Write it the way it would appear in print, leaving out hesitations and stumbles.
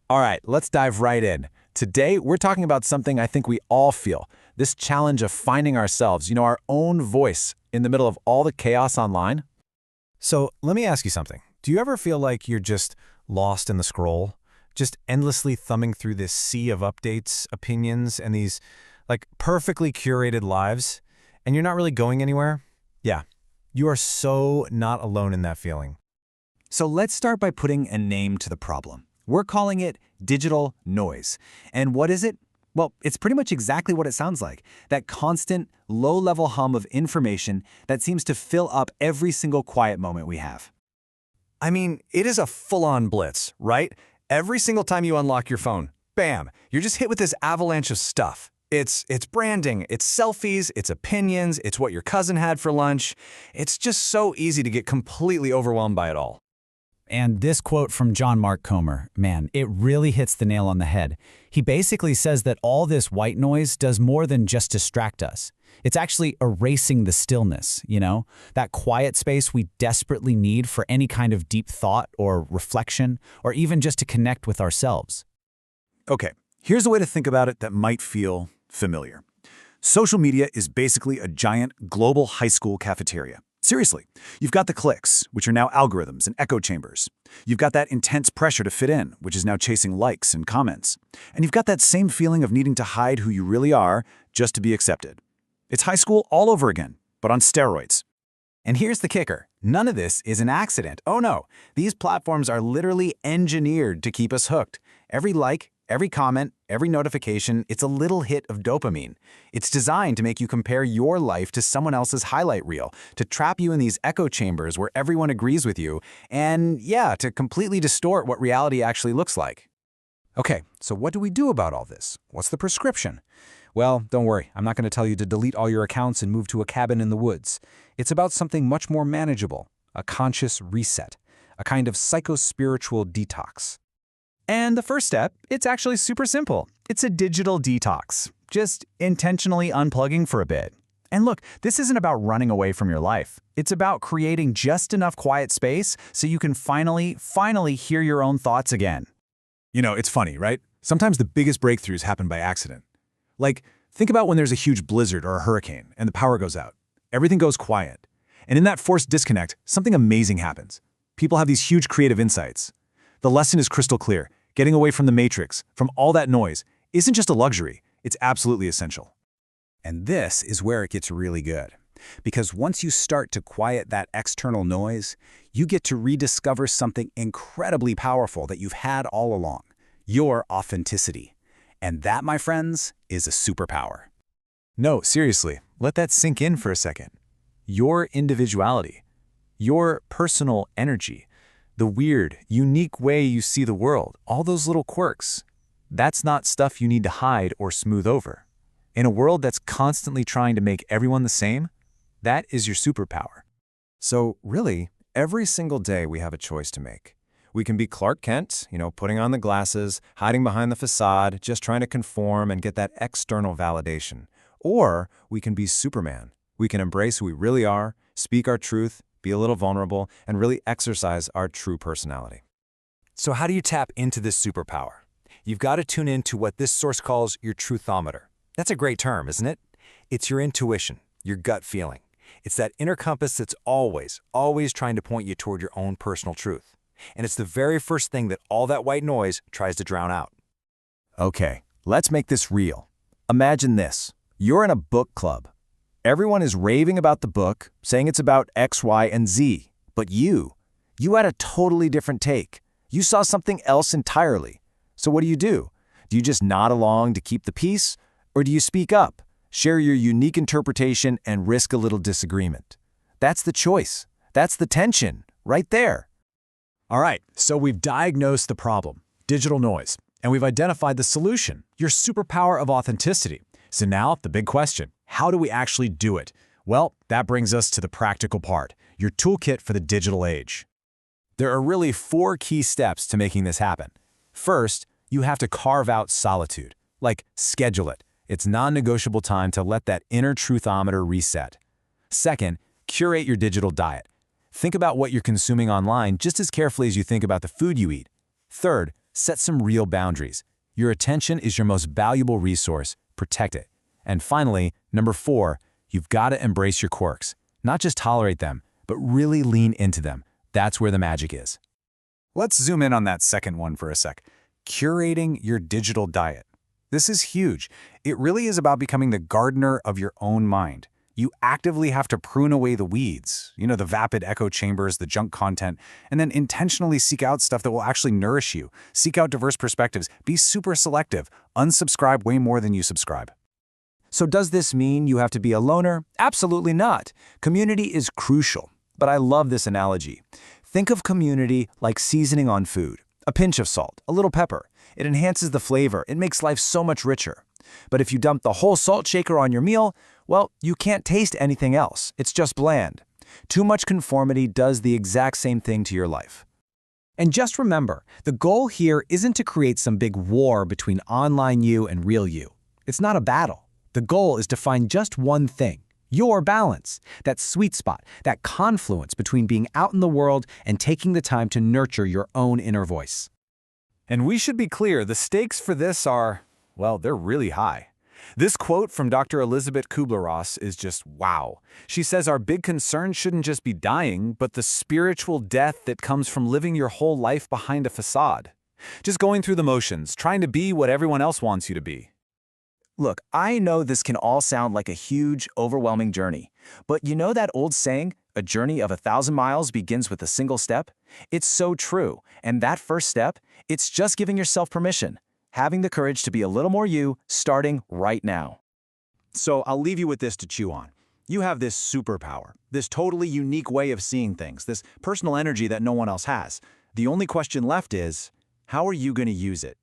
All right, let's dive right in. Today, we're talking about something I think we all feel, this challenge of finding ourselves, our own voice in the middle of all the chaos online. So let me ask you something. Do you ever feel like you're just lost in the scroll? Just endlessly thumbing through this sea of updates, opinions, and these perfectly curated lives, and you're not really going anywhere? Yeah, you are so not alone in that feeling. So let's start by putting a name to the problem. We're calling it digital noise. And what is it? Well, it's pretty much exactly what it sounds like. That constant, low-level hum of information that seems to fill up every single quiet moment we have. I mean, it is a full-on blitz, right? Every single time you unlock your phone, bam, you're just hit with this avalanche of stuff. It's branding, it's selfies, it's opinions, it's what your cousin had for lunch. It's just so easy to get completely overwhelmed by it all. And this quote from John Mark Comer, man, it really hits the nail on the head. He basically says that all this white noise does more than just distract us. It's actually erasing the stillness, that quiet space we desperately need for any kind of deep thought or reflection, or even just to connect with ourselves. Okay, here's a way to think about it that might feel familiar. Social media is basically a giant global high school cafeteria. Seriously, you've got the clicks, which are now algorithms and echo chambers. You've got that intense pressure to fit in, which is now chasing likes and comments. And you've got that same feeling of needing to hide who you really are just to be accepted. It's high school all over again, but on steroids. And here's the kicker. None of this is an accident. Oh no, these platforms are literally engineered to keep us hooked. Every like, every comment, every notification, it's a little hit of dopamine. It's designed to make you compare your life to someone else's highlight reel, to trap you in these echo chambers where everyone agrees with you, and yeah, to completely distort what reality actually looks like. Okay, so what do we do about all this? What's the prescription? Well, don't worry, I'm not going to tell you to delete all your accounts and move to a cabin in the woods. It's about something much more manageable, a conscious reset, a kind of psycho-spiritual detox. And the first step, it's actually super simple. It's a digital detox, just intentionally unplugging for a bit. And look, this isn't about running away from your life. It's about creating just enough quiet space so you can finally hear your own thoughts again. It's funny, right? Sometimes the biggest breakthroughs happen by accident. Like, think about when there's a huge blizzard or a hurricane and the power goes out. Everything goes quiet. And in that forced disconnect, something amazing happens. People have these huge creative insights. The lesson is crystal clear. Getting away from the matrix, from all that noise, isn't just a luxury, it's absolutely essential. And this is where it gets really good. Because once you start to quiet that external noise, you get to rediscover something incredibly powerful that you've had all along, your authenticity. And that, my friends, is a superpower. No, seriously, let that sink in for a second. Your individuality, your personal energy, the weird, unique way you see the world, all those little quirks, that's not stuff you need to hide or smooth over. In a world that's constantly trying to make everyone the same, that is your superpower. So really, every single day we have a choice to make. We can be Clark Kent, putting on the glasses, hiding behind the facade, just trying to conform and get that external validation. Or we can be Superman. We can embrace who we really are, speak our truth, be a little vulnerable, and really exercise our true personality. So how do you tap into this superpower? You've got to tune in to what this source calls your truthometer. That's a great term, isn't it? It's your intuition, your gut feeling. It's that inner compass that's always trying to point you toward your own personal truth. And it's the very first thing that all that white noise tries to drown out. Okay, let's make this real. Imagine this. You're in a book club. Everyone is raving about the book, saying it's about X, Y, and Z. But you had a totally different take. You saw something else entirely. So what do? Do you just nod along to keep the peace? Or do you speak up, share your unique interpretation, and risk a little disagreement? That's the choice. That's the tension, right there. All right, so we've diagnosed the problem, digital noise, and we've identified the solution, your superpower of authenticity. So now, the big question, how do we actually do it? Well, that brings us to the practical part, your toolkit for the digital age. There are really 4 key steps to making this happen. First, you have to carve out solitude, like schedule it. It's non-negotiable time to let that inner truthometer reset. Second, curate your digital diet. Think about what you're consuming online just as carefully as you think about the food you eat. Third, Set some real boundaries. Your attention is your most valuable resource. Protect it. And finally, number 4, you've got to embrace your quirks. Not just tolerate them, but really lean into them. That's where the magic is. Let's zoom in on that second one for a sec. Curating your digital diet. This is huge. It really is about becoming the gardener of your own mind. You actively have to prune away the weeds, the vapid echo chambers, the junk content, and then intentionally seek out stuff that will actually nourish you. Seek out diverse perspectives. Be super selective. Unsubscribe way more than you subscribe. So does this mean you have to be a loner? Absolutely not. Community is crucial. But I love this analogy. Think of community like seasoning on food. A pinch of salt, a little pepper. It enhances the flavor. It makes life so much richer. But if you dump the whole salt shaker on your meal, well, you can't taste anything else. It's just bland. Too much conformity does the exact same thing to your life. And just remember, the goal here isn't to create some big war between online you and real you. It's not a battle. The goal is to find just one thing, your balance, that sweet spot, that confluence between being out in the world and taking the time to nurture your own inner voice. And we should be clear, the stakes for this are, well, they're really high. This quote from Dr. Elizabeth Kubler-Ross is just wow. She says our big concern shouldn't just be dying, but the spiritual death that comes from living your whole life behind a facade. Just going through the motions, trying to be what everyone else wants you to be. Look, I know this can all sound like a huge, overwhelming journey. But you know that old saying, a journey of 1,000 miles begins with a single step? It's so true. And that first step, it's just giving yourself permission. Having the courage to be a little more you, starting right now. So I'll leave you with this to chew on. You have this superpower, this totally unique way of seeing things, this personal energy that no one else has. The only question left is, how are you going to use it?